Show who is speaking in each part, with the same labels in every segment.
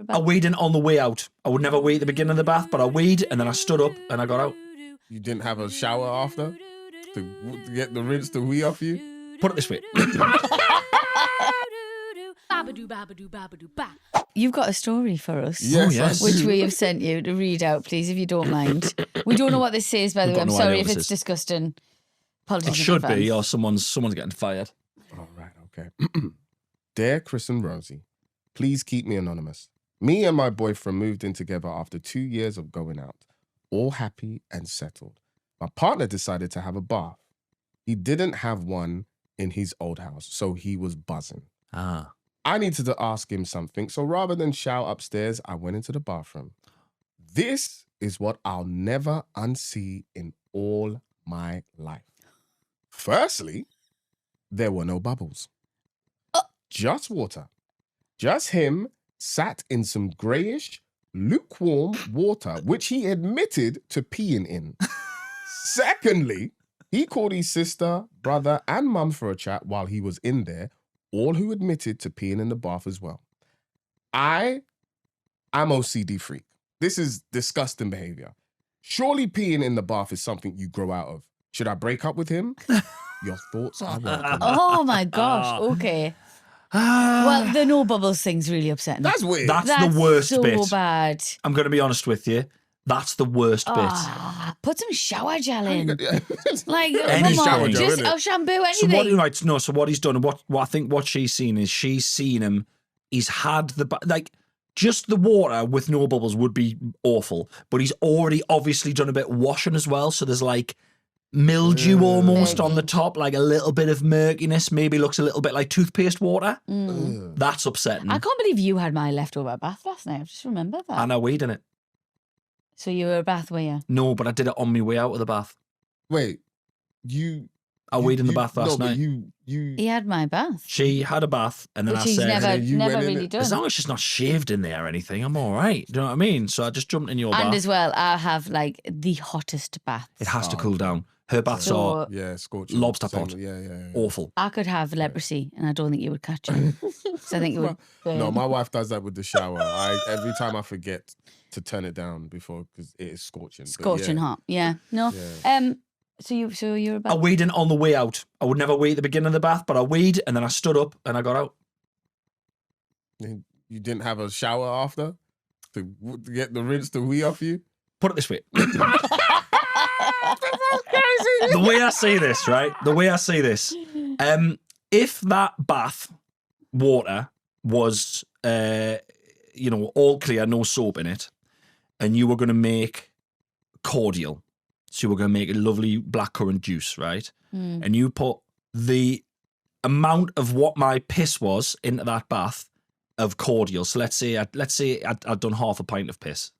Speaker 1: I weed in on the way out. I would never wee at the beginning of the bath, but I weed and then I stood up and I got out.
Speaker 2: You didn't have a shower after to get the rinse to wee off you?
Speaker 1: Put it this way.
Speaker 3: You've got a story for us.
Speaker 2: Yes,
Speaker 1: yes.
Speaker 3: Which we have sent you to read out, please, if you don't mind. We don't know what this says, by the way. I'm
Speaker 1: no
Speaker 3: sorry
Speaker 1: idea
Speaker 3: if
Speaker 1: what
Speaker 3: it's
Speaker 1: this is.
Speaker 3: disgusting. Apologies.
Speaker 1: It should be, or someone's getting fired.
Speaker 2: All right, okay. Dear Chris and Rosie, please keep me anonymous. Me and my boyfriend moved in together after 2 years of going out, all happy and settled. My partner decided to have a bath. He didn't have one in his old house, so he was buzzing.
Speaker 1: Ah.
Speaker 2: I needed to ask him something, so rather than shout upstairs, I went into the bathroom. This is what I'll never unsee in all my life. Firstly, there were no bubbles. Just water. Just him sat in some greyish, lukewarm water, which he admitted to peeing in. Secondly, he called his sister, brother, and mum for a chat while he was in there, all who admitted to peeing in the bath as well. I'm OCD freak. This is disgusting behavior. Surely peeing in the bath is something you grow out of. Should I break up with him? Your thoughts are welcome.
Speaker 3: Oh my gosh. Okay. Well, the no bubbles thing's really upsetting.
Speaker 2: That's weird.
Speaker 1: That's the worst
Speaker 3: so
Speaker 1: bit.
Speaker 3: bad.
Speaker 1: I'm going to be honest with you. That's the worst bit.
Speaker 3: Put some shower gel in. Like,
Speaker 1: Any
Speaker 3: come
Speaker 1: shower
Speaker 3: on,
Speaker 1: gel,
Speaker 3: just
Speaker 2: innit?
Speaker 3: shampoo,
Speaker 1: So
Speaker 3: anything.
Speaker 1: what he's done, what I think what she's seen is she's seen him. He's had just the water with no bubbles would be awful, but he's already obviously done a bit of washing as well. So there's like mildew almost on the top, like a little bit of murkiness. Maybe looks a little bit like toothpaste water. That's upsetting.
Speaker 3: I can't believe you had my leftover bath last night. I just remember that.
Speaker 1: And I weed in it.
Speaker 3: So you were a bath, were you?
Speaker 1: No, but I did it on my way out of the bath.
Speaker 2: Wait,
Speaker 1: I weed in the bath last night.
Speaker 3: He had my bath.
Speaker 1: She had a bath, and then
Speaker 3: Which
Speaker 1: I
Speaker 3: he's
Speaker 1: said,
Speaker 3: never
Speaker 2: you went in
Speaker 3: really
Speaker 2: it?
Speaker 3: done.
Speaker 1: as long as she's not shaved in there or anything, I'm all right. Do you know what I mean? So I just jumped in your
Speaker 3: And
Speaker 1: bath.
Speaker 3: as well, I have like the hottest bath.
Speaker 1: It has to cool down. Her baths
Speaker 3: So-
Speaker 1: are
Speaker 2: Yeah, scorching.
Speaker 1: lobster
Speaker 2: Same-
Speaker 1: pot.
Speaker 2: Yeah.
Speaker 1: awful.
Speaker 3: I could have leprosy and I don't think you would catch it. So I think it would burn.
Speaker 2: No, my wife does that with the shower. Every time I forget to turn it down before because it is scorching. But
Speaker 3: Scorching
Speaker 2: yeah.
Speaker 3: hot. Yeah. No.
Speaker 2: Yeah.
Speaker 3: So you're
Speaker 1: I
Speaker 3: about
Speaker 1: weed in on the way out. I would never wee at the beginning of the bath, but I weed and then I stood up and I got out.
Speaker 2: You didn't have a shower after to get the rinse to wee off you?
Speaker 1: Put it this way. The way I see this, right? The way I see this, if that bath water was, all clear, no soap in it, and you were going to make cordial, so you were going to make a lovely blackcurrant juice, right? And you put the amount of what my piss was into that bath of cordial. So let's say I'd done half a pint of piss.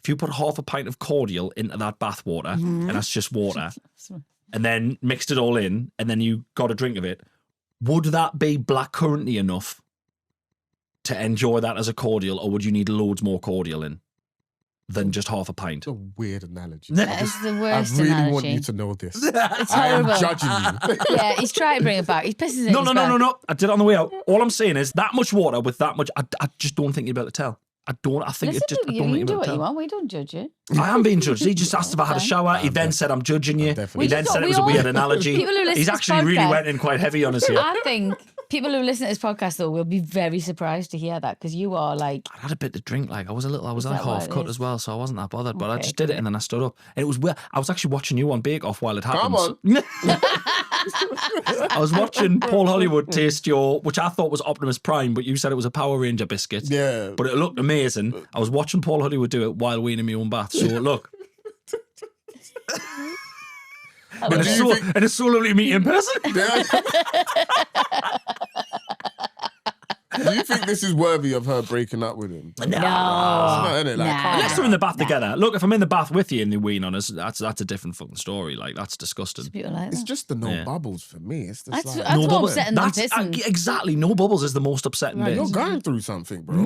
Speaker 1: If you put half a pint of cordial into that bath water, and that's just water, and then mixed it all in, and then you got a drink of it, would that be blackcurranty enough to enjoy that as a cordial, or would you need loads more cordial in than just half a pint?
Speaker 2: It's a weird analogy.
Speaker 3: That is the
Speaker 2: I
Speaker 3: worst
Speaker 2: really
Speaker 3: analogy.
Speaker 2: want you to know this.
Speaker 3: It's
Speaker 2: I am
Speaker 3: horrible.
Speaker 2: judging you.
Speaker 3: Yeah, he's trying to bring it back. He's pissing in
Speaker 1: No.
Speaker 3: his bath.
Speaker 1: I did it on the way out. All I'm saying is that much water with that much, I just don't think you'd be able to tell. I think
Speaker 3: Listen,
Speaker 1: it just, I
Speaker 3: you
Speaker 1: don't
Speaker 3: can
Speaker 1: think
Speaker 3: do
Speaker 1: you'd
Speaker 3: what
Speaker 1: be
Speaker 3: you
Speaker 1: able to
Speaker 3: want. We don't judge you.
Speaker 1: tell. I am being judged. He just asked if I had a
Speaker 3: Okay.
Speaker 1: shower. He then said, I'm judging you.
Speaker 2: definitely-
Speaker 1: He then said it was a weird analogy.
Speaker 3: People who listen
Speaker 1: He's
Speaker 3: to this
Speaker 1: actually really
Speaker 3: podcast-
Speaker 1: went in quite heavy on us here.
Speaker 3: I think people who listen to this podcast though will be very surprised to hear that because you are like
Speaker 1: I had a bit to drink. Like I was like
Speaker 3: that what
Speaker 1: half
Speaker 3: it
Speaker 1: cut
Speaker 3: is?
Speaker 1: as well, so I wasn't that bothered. But I
Speaker 3: Okay,
Speaker 1: just did it and then I stood up. And it was weird. I was actually watching you on Bake Off while it happened.
Speaker 2: Come
Speaker 1: I was watching Paul Hollywood taste which I thought was Optimus Prime, but you said it was a Power Ranger biscuit.
Speaker 2: Yeah.
Speaker 1: But it looked amazing. I was watching Paul Hollywood do it while weaning my own bath. So look. And it's so lovely to meet you in person.
Speaker 2: Do you think this is worthy of her breaking up with him?
Speaker 3: no.
Speaker 2: It's not, innit? Like,
Speaker 3: Nah.
Speaker 2: calm
Speaker 1: Unless
Speaker 2: down.
Speaker 1: they're in the bath together. Look, if I'm in the bath with you and they wean on us, that's a different fucking story. Like, that's disgusting.
Speaker 3: People like
Speaker 2: It's
Speaker 3: that.
Speaker 2: just the no
Speaker 1: Yeah.
Speaker 2: bubbles for me. It's just
Speaker 3: That's
Speaker 2: like,
Speaker 3: more
Speaker 1: bubbles.
Speaker 3: upsetting than
Speaker 1: That's
Speaker 3: pissing.
Speaker 1: exactly. No bubbles is the most upsetting
Speaker 2: like,
Speaker 1: bit.
Speaker 2: you're going through something, bro.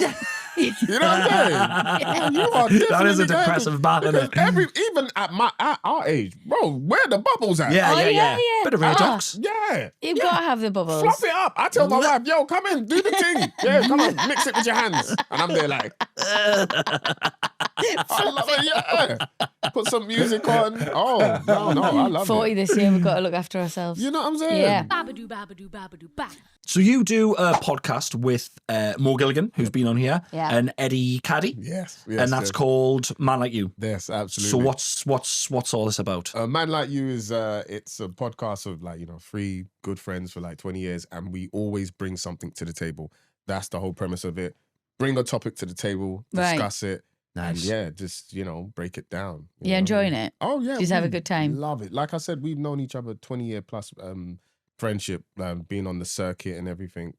Speaker 2: You know what I'm saying? You are definitely
Speaker 1: That is a
Speaker 2: going to-
Speaker 1: depressive bath, isn't
Speaker 2: because
Speaker 1: it?
Speaker 2: even at our age, bro, where the bubbles at?
Speaker 1: Yeah,
Speaker 3: Oh,
Speaker 1: yeah,
Speaker 3: yeah,
Speaker 1: yeah.
Speaker 3: yeah.
Speaker 1: Bit of Radox.
Speaker 2: Yeah.
Speaker 3: You've got to have the bubbles.
Speaker 2: Fluff it up. I tell my wife, yo, come in, do the thing. Yeah, come on, mix it with your hands. And I'm there like, I love it, yeah. Put some music on. Oh, no, I love
Speaker 3: 40
Speaker 2: it.
Speaker 3: this year, we've got to look after ourselves.
Speaker 2: You know what I'm saying?
Speaker 3: Yeah.
Speaker 4: Babadoo, babadoo, babadoo, ba.
Speaker 1: So you do a podcast with Mo Gilligan, who's been on here,
Speaker 3: Yeah.
Speaker 1: and Eddie Kadi,
Speaker 2: Yes,
Speaker 1: and that's
Speaker 2: yes.
Speaker 1: called Man Like You.
Speaker 2: Yes, absolutely.
Speaker 1: So what's all this about?
Speaker 2: Man Like You is it's a podcast of like, 3 good friends for like 20 years, and we always bring something to the table. That's the whole premise of it. Bring a topic to the table,
Speaker 3: Right.
Speaker 2: discuss it, and
Speaker 1: Nice.
Speaker 2: just break it down.
Speaker 3: You enjoying it?
Speaker 2: Oh yeah,
Speaker 3: Just have a
Speaker 2: we
Speaker 3: good time?
Speaker 2: Love it. Like I said, we've known each other 20-year plus friendship, being on the circuit and everything,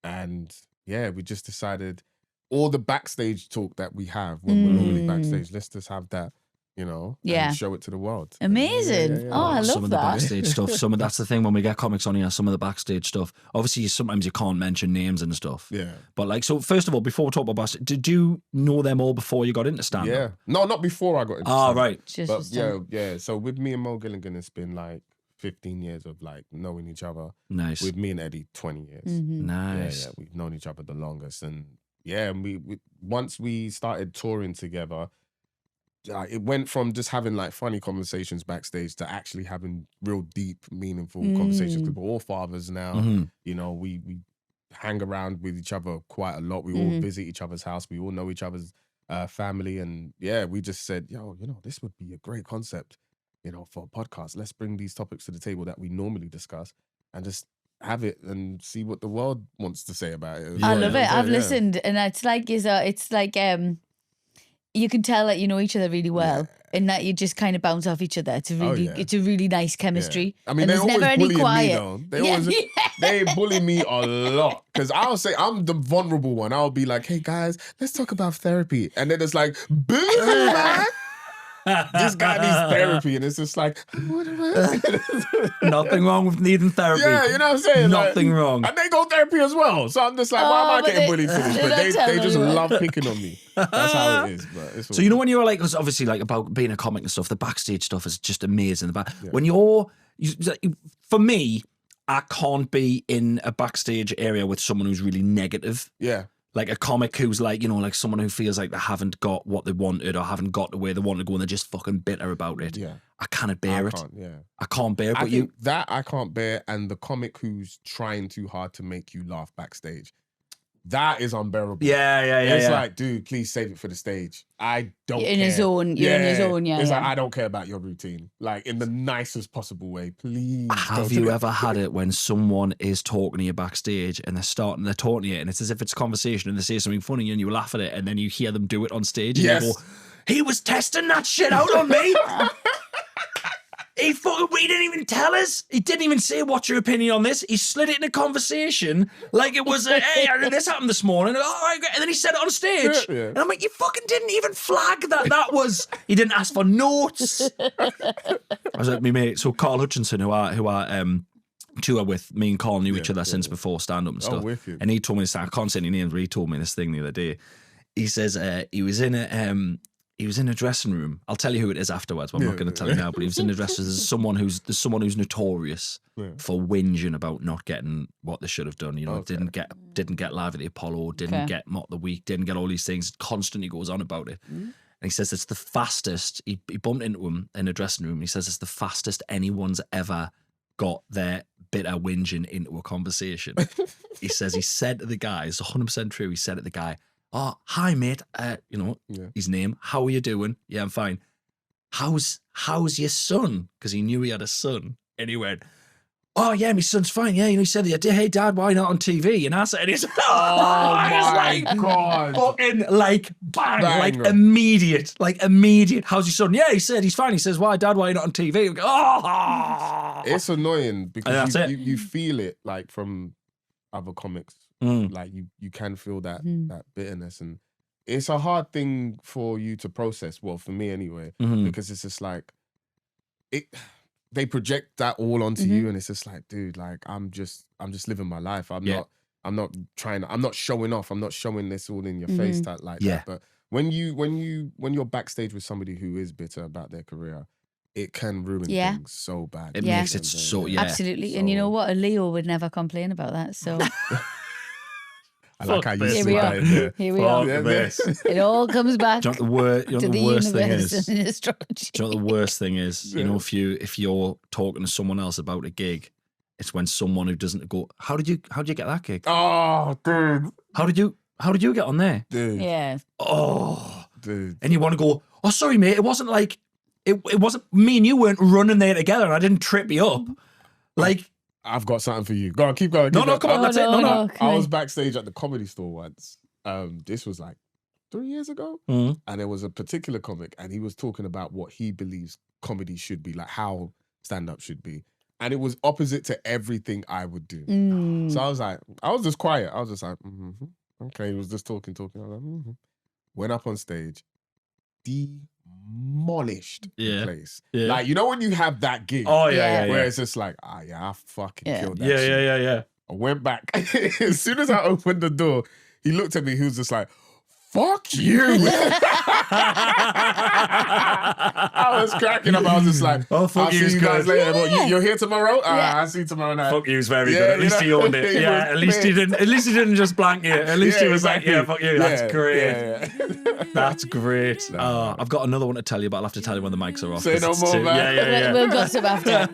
Speaker 2: and yeah, we just decided all the backstage talk that we have when we're normally backstage, let's just have that,
Speaker 3: Yeah.
Speaker 2: and show it to the world.
Speaker 3: Amazing. Oh, I
Speaker 1: Some
Speaker 3: love
Speaker 1: of the
Speaker 3: that.
Speaker 1: backstage stuff. That's the thing when we get comics on here. Some of the backstage stuff. Obviously, sometimes you can't mention names and stuff.
Speaker 2: Yeah.
Speaker 1: But like, so first of all, before we talk about backstage, did you know them all before you got into stand-up?
Speaker 2: Yeah. No, not before I got into
Speaker 1: Oh,
Speaker 2: stand-up.
Speaker 1: right.
Speaker 3: Just
Speaker 2: But
Speaker 3: for stand-
Speaker 2: yeah. So with me and Mo Gilligan, it's been like 15 years of like knowing each other.
Speaker 1: Nice.
Speaker 2: With me and Eddie, 20 years.
Speaker 3: Mhm.
Speaker 1: Nice.
Speaker 2: Yeah, we've known each other the longest, and yeah, and we once we started touring together, it went from just having like funny conversations backstage to actually having real deep, meaningful conversations. Because we're all fathers now.
Speaker 1: Mhm.
Speaker 2: We hang around with each other quite a lot. We all visit each other's house. We all know each other's family, and yeah, we just said, yo, this would be a great concept, for a podcast. Let's bring these topics to the table that we normally discuss, and just have it and see what the world wants to say about it.
Speaker 3: I
Speaker 1: Yeah,
Speaker 3: love
Speaker 1: yeah.
Speaker 3: it. I've listened, and it's like you can tell that you know each other really well, and that you just kind of bounce off each other. It's a really,
Speaker 2: yeah.
Speaker 3: it's a really nice chemistry.
Speaker 2: I mean,
Speaker 3: and
Speaker 2: they
Speaker 3: there's
Speaker 2: always
Speaker 3: never any
Speaker 2: bullying
Speaker 3: quiet.
Speaker 2: me though. They
Speaker 3: Yeah.
Speaker 2: always they bully me a lot because I'll say I'm the vulnerable one. I'll be like, "Hey guys, let's talk about therapy," and then it's like, "Boo, man." This guy needs therapy, and it's just like, what am I?
Speaker 1: Nothing wrong with needing therapy.
Speaker 2: Yeah, you know what I'm saying?
Speaker 1: Nothing
Speaker 2: Like,
Speaker 1: wrong.
Speaker 2: And they go therapy as well. So I'm just like, why
Speaker 3: Oh,
Speaker 2: am I
Speaker 3: but
Speaker 2: getting
Speaker 3: they-
Speaker 2: bullied for this?
Speaker 3: they
Speaker 2: But
Speaker 3: don't
Speaker 2: they
Speaker 3: tell
Speaker 2: just
Speaker 3: anyone.
Speaker 2: love picking on me. That's how it is. But it's
Speaker 1: So you know when you're like, because obviously like about being a comic and stuff, the backstage stuff is just amazing. When for me, I can't be in a backstage area with someone who's really negative.
Speaker 2: yeah.
Speaker 1: Like a comic who's like, like someone who feels like they haven't got what they wanted or haven't got to where they want to go and they're just fucking bitter about it.
Speaker 2: Yeah.
Speaker 1: I cannot bear it.
Speaker 2: Yeah.
Speaker 1: I can't bear it.
Speaker 2: I
Speaker 1: But
Speaker 2: think that I can't bear, and the comic who's trying too hard to make you laugh backstage, that is unbearable.
Speaker 1: yeah.
Speaker 2: It's like, dude, please save it for the stage. I don't
Speaker 3: You're in
Speaker 2: care.
Speaker 3: a zone. You're in a zone, yeah,
Speaker 2: It's like,
Speaker 3: yeah.
Speaker 2: I don't care about your routine. Like, in the nicest possible way, please. go
Speaker 1: Have
Speaker 2: to
Speaker 1: you
Speaker 2: the-
Speaker 1: ever had it when someone is talking to you backstage and they're talking to you and it's as if it's a conversation and they say something funny and you laugh at it and then you hear them do it on stage and
Speaker 2: Yes.
Speaker 1: you go, he was testing that shit out on me. He didn't even tell us. He didn't even say, what's your opinion on this? He slid it in a conversation like it was, hey, this happened this morning. All right, great. And then he said it on stage.
Speaker 2: Yeah.
Speaker 1: And I'm like, you fucking didn't even flag that was, he didn't ask for notes. I was like, me mate, so Carl Hutchinson, who I tour with, me and Carl knew each other since before stand-up and stuff.
Speaker 2: wicked.
Speaker 1: And he told me this, I can't say any names, but he told me this thing the other day. He says he was in a dressing room. I'll tell you who it is afterwards, but I'm not going to tell you now. But he was in a dressing room. There's someone who's notorious for whinging about not getting what they should have done. Didn't get live at the Apollo, didn't get Mock the Week, didn't get all these things. Constantly goes on about it. And he says it's the fastest. He bumped into him in a dressing room. He says it's the fastest anyone's ever got their bitter whinging into a conversation. He says he said to the guy, it's 100% true. He said to the guy, "Oh, hi mate, his name. How are you doing? Yeah, I'm fine. How's your son?" Because he knew he had a son. And he went, "Oh yeah, my son's fine. Yeah, he said the other day, hey dad, why not on TV?" And I said, "He's
Speaker 2: my God.
Speaker 1: fucking like bang,
Speaker 2: Bang.
Speaker 1: like immediate. How's your son? Yeah, he said he's fine. He says, why dad, why not on TV?" We go, oh,
Speaker 2: It's annoying because
Speaker 1: that's
Speaker 2: you feel it like from other comics. Like you can feel that bitterness, and it's a hard thing for you to process. Well, for me anyway, because it's just like they project that all onto you, and it's just like, dude, like I'm just living my life. I'm not I'm not showing off. I'm not showing this all in your face type like
Speaker 1: Yeah.
Speaker 2: that. But when you're backstage with somebody who is bitter about their career, it can ruin things so bad.
Speaker 1: It
Speaker 3: Yeah.
Speaker 1: makes it so, yeah.
Speaker 3: Absolutely. And you know what? A Leo would never complain about that. So
Speaker 2: I like how you
Speaker 1: Here
Speaker 2: sit
Speaker 3: we are.
Speaker 2: down there.
Speaker 3: here we are.
Speaker 1: Fuck this.
Speaker 3: It all comes back
Speaker 1: Do you know what
Speaker 3: to the
Speaker 1: the worst thing
Speaker 3: universe
Speaker 1: is?
Speaker 3: and astrology.
Speaker 1: Do you know what the worst thing is? You know, if you're talking to someone else about a gig, it's when someone who doesn't go, how did you get that gig?
Speaker 2: Oh, dude.
Speaker 1: How did you get on there?
Speaker 2: Dude.
Speaker 3: Yeah.
Speaker 1: Oh,
Speaker 2: Dude.
Speaker 1: and you want to go, oh, sorry, mate, it wasn't like it wasn't me and you weren't running there together, and I didn't trip you up. Like,
Speaker 2: I've got something for you. Go on, keep going.
Speaker 1: no, come on, that's it. No.
Speaker 2: I was backstage at the Comedy Store once. This was like 3 years ago.
Speaker 1: Mhm.
Speaker 2: And there was a particular comic, and he was talking about what he believes comedy should be, like how stand-up should be. And it was opposite to everything I would do. So I was like, I was just quiet. I was just like, okay. He was just talking. I was like, Went up on stage, demolished the place.
Speaker 1: Yeah.
Speaker 2: Like, you know when you have that gig?
Speaker 1: Oh, yeah.
Speaker 2: Where it's just like, I fucking killed that
Speaker 1: Yeah,
Speaker 2: shit.
Speaker 1: yeah.
Speaker 2: I went back. As soon as I opened the door, he looked at me. He was just like, fuck you. I was cracking up. I was just like,
Speaker 1: Oh, fuck
Speaker 2: I'll
Speaker 1: you,
Speaker 2: see you guys
Speaker 1: good.
Speaker 2: later. But you're here tomorrow?
Speaker 3: Yeah.
Speaker 2: I'll see you tomorrow night.
Speaker 1: Fuck you's very
Speaker 2: Yeah,
Speaker 1: good. At
Speaker 2: you
Speaker 1: least
Speaker 2: know?
Speaker 1: he owned it.
Speaker 2: He
Speaker 1: Yeah,
Speaker 2: was
Speaker 1: at least he didn't. At least he didn't just blank you. At least he was
Speaker 2: exactly.
Speaker 1: like, yeah, fuck you. That's great.
Speaker 2: Yeah.
Speaker 1: That's great. I've got another one to tell you, but I'll have to tell you when the mics are off.
Speaker 2: Say
Speaker 1: 'cause
Speaker 2: no
Speaker 1: it's
Speaker 2: more, man.
Speaker 1: Yeah.
Speaker 3: We'll gossip after.